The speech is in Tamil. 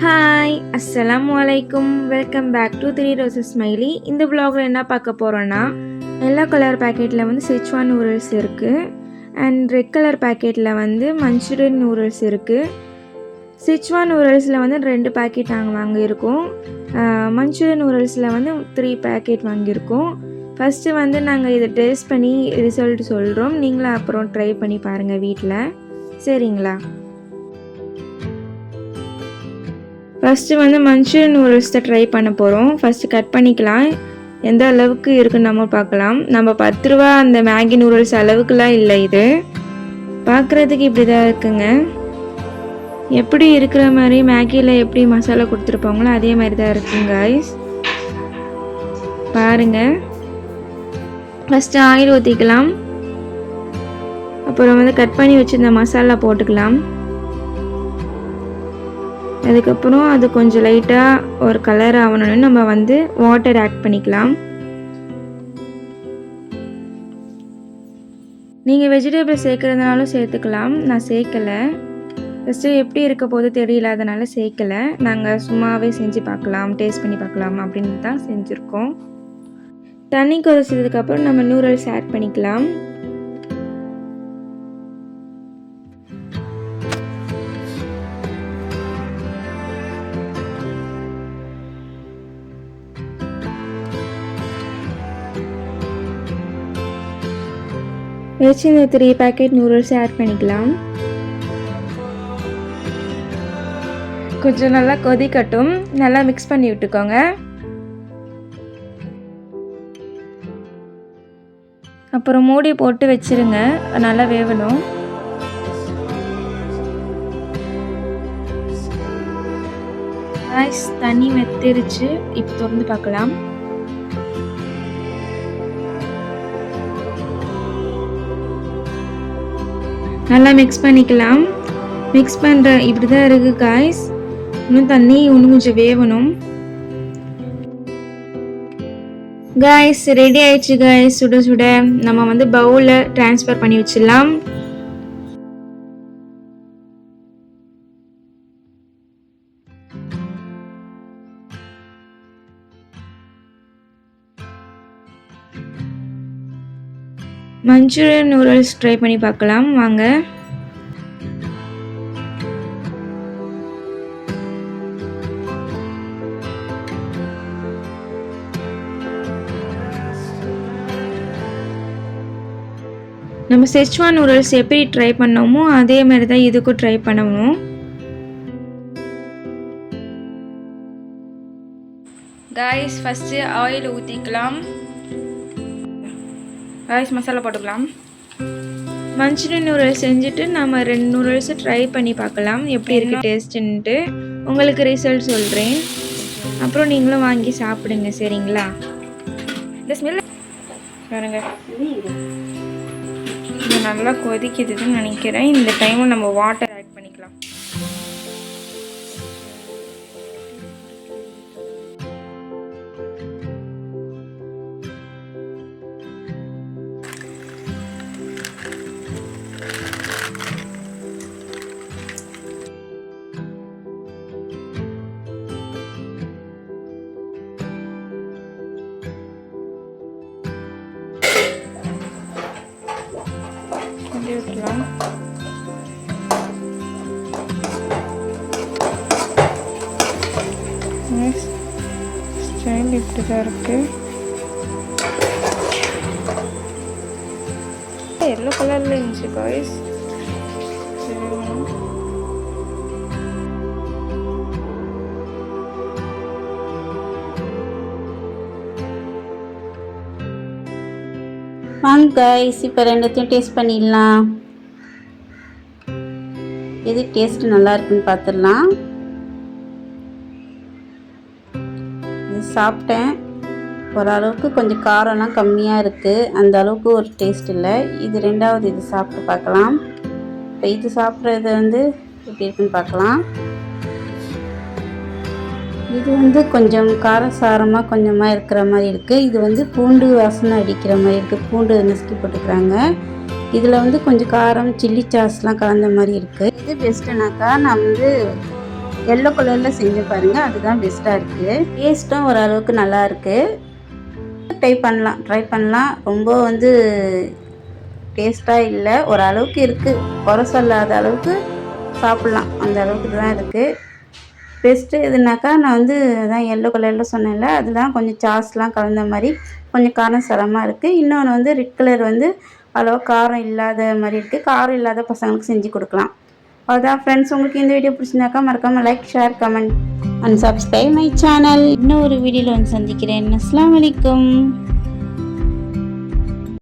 ஹாய் அஸ்ஸலாமு அலைக்கும். Welcome back to 3 roses smiley. இந்த vlogல என்ன பார்க்க போகிறோன்னா, எல்லோ கலர் பேக்கெட்டில் வந்து செச்வான் நூடுல்ஸ் இருக்குது அண்ட் ரெட் கலர் பேக்கெட்டில் வந்து மஞ்சூரியன் நூடுல்ஸ் இருக்குது. செச்வான் நூடுல்ஸில் வந்து 2 பேக்கெட் நாங்கள் வாங்கியிருக்கோம். மஞ்சூரியன் நூடுல்ஸில் வந்து 3 பேக்கெட் வாங்கியிருக்கோம். ஃபஸ்ட்டு வந்து நாங்கள் இதை டேஸ்ட் பண்ணி ரிசல்ட் சொல்கிறோம். நீங்களும் அப்புறம் ட்ரை பண்ணி பாருங்கள் வீட்டில், சரிங்களா? ஃபஸ்ட்டு வந்து மஞ்சூரியன் நூடுல்ஸ் தான் ட்ரை பண்ண போகிறோம். ஃபஸ்ட்டு கட் பண்ணிக்கலாம். எந்த அளவுக்கு இருக்குன்னு நம்ம பார்க்கலாம். நம்ம 10 ரூபா அந்த மேகி நூடுல்ஸ் அளவுக்குலாம் இல்லை, இது பார்க்குறதுக்கு இப்படி தான் இருக்குங்க. எப்படி இருக்கிற மாதிரி மேகியில் எப்படி மசாலா கொடுத்துருப்பாங்களோ அதே மாதிரி தான் இருக்குங்க காய்ஸ், பாருங்கள். ஃபஸ்ட்டு ஆயில் ஊற்றிக்கலாம். அப்புறம் வந்து கட் பண்ணி வச்சுருந்த மசாலா போட்டுக்கலாம். அதுக்கப்புறம் அது கொஞ்சம் லைட்டாக ஒரு கலர் ஆகணும்னு நம்ம வந்து வாட்டர் ஆட் பண்ணிக்கலாம். நீங்கள் வெஜிடபிள் சேர்க்குறதுனாலும் சேர்த்துக்கலாம். நான் சேர்க்கலை. ஃபஸ்ட்டு எப்படி இருக்க போது தெரியல, அதனால் சேர்க்கலை. நாங்கள் சும்மாவே செஞ்சு பார்க்கலாம், டேஸ்ட் பண்ணி பார்க்கலாம் அப்படின்னு தான் செஞ்சுருக்கோம். தண்ணி கொதிச்சதுக்கப்புறம் நம்ம நூடுல்ஸ் ஆட் பண்ணிக்கலாம். வச்சு இந்த 3 பேக்கெட் நூடுல்ஸ் ஆட் பண்ணிக்கலாம். கொஞ்சம் நல்லா கொதிக்கட்டும். நல்லா மிக்ஸ் பண்ணி விட்டுக்கோங்க. அப்புறம் மூடி போட்டு வச்சிருங்க, நல்லா வேகணும். தண்ணி மெத்திருச்சு. இப்போ திறந்து பார்க்கலாம். நல்லா மிக்ஸ் பண்ணிக்கலாம். மிக்ஸ் பண்ணுற இப்படி தான் இருக்குது காய்ஸ். இன்னும் தண்ணி இன்னும் கொஞ்சம் வேகணும். காய்ஸ் ரெடி ஆயிடுச்சு காய்ஸ். சுட சுட நம்ம வந்து பவுலில் ட்ரான்ஸ்ஃபர் பண்ணி வச்சிடலாம். மஞ்சூரியன் நூடுல்ஸ் ட்ரை பண்ணி பார்க்கலாம் வாங்க. நம்ம செச்வான் நூடுல்ஸ் எப்படி ட்ரை பண்ணோமோ அதே மாதிரி தான் இதுக்கும் ட்ரை பண்ணணும். காய்ஸ் ஃபஸ்ட்டு ஆயில் ஊற்றிக்கலாம். காய்ஸ் மசாலா போட்டுக்கலாம். மஞ்சூரியன் நூடுல்ஸ் செஞ்சுட்டு நம்ம 2 நூடுல்ஸை ட்ரை பண்ணி பார்க்கலாம் எப்படி இருக்குது டேஸ்ட்டுன்ட்டு. உங்களுக்கு ரிசல்ட் சொல்கிறேன். அப்புறம் நீங்களும் வாங்கி சாப்பிடுங்க, சரிங்களா? இந்த ஸ்மெல் பாருங்க, இது நல்லா கொதிக்குதுன்னு நினைக்கிறேன். இந்த டைமில் நம்ம வாட்டர் ஆட் பண்ணிக்கலாம். ஊற்றலாம். ஸ்டைல் இப்படி தான் இருக்கு. எல்லோ கலர்ல இருந்துச்சு காய்ஸ். வாங்க கைஸ், இப்போ ரெண்டுத்தையும் டேஸ்ட் பண்ணிடலாம். எது டேஸ்ட்டு நல்லா இருக்குன்னு பார்த்துடலாம். இது சாப்பிட்டேன், ஓரளவுக்கு கொஞ்சம் காரம்லாம் கம்மியாக இருக்குது, அந்த அளவுக்கு ஒரு டேஸ்ட் இல்லை. இது ரெண்டாவது இது சாப்பிட்டு பார்க்கலாம். இப்போ இது சாப்பிட்றது வந்து எப்படி இருக்குன்னு பார்க்கலாம். இது வந்து கொஞ்சம் காரசாரமாக கொஞ்சமாக இருக்கிற மாதிரி இருக்குது. இது வந்து பூண்டு வாசனை அடிக்கிற மாதிரி இருக்குது. பூண்டு நசுக்கி போட்டுக்கிறாங்க. இதில் வந்து கொஞ்சம் காரம் சில்லி சாஸ்லாம் கலந்த மாதிரி இருக்குது. இது பெஸ்ட்டுனாக்கா நான் வந்து எல்லோ கலரில் செஞ்சு பாருங்கள், அதுதான் பெஸ்ட்டாக இருக்குது. டேஸ்ட்டும் ஓரளவுக்கு நல்லா இருக்குது. ட்ரை பண்ணலாம். ரொம்ப வந்து டேஸ்ட்டாக இல்லை, ஓரளவுக்கு இருக்குது, குறை சொல்லாத அளவுக்கு சாப்பிட்லாம், அந்த அளவுக்கு தான் இருக்குது. பெஸ்ட்டு எதுனாக்கா நான் வந்து அதான் எல்லோ கலரில் சொன்னேன்ல, அதுதான் கொஞ்சம் சாஸ்லாம் கலந்த மாதிரி கொஞ்சம் காரம் சரமாக இருக்குது. இன்னொன்று வந்து ரெட் கலர் வந்து அவ்வளோவா காரம் இல்லாத மாதிரி இருக்குது. காரம் இல்லாத பசங்களுக்கு செஞ்சு கொடுக்கலாம். அதான் ஃப்ரெண்ட்ஸ், உங்களுக்கு இந்த வீடியோ பிடிச்சிருந்தாக்கா மறக்காமல் like, share, comment and subscribe my channel. இன்னும் ஒரு வீடியோவில் வந்து சந்திக்கிறேன். அஸ்ஸலாமு அலைக்கும்.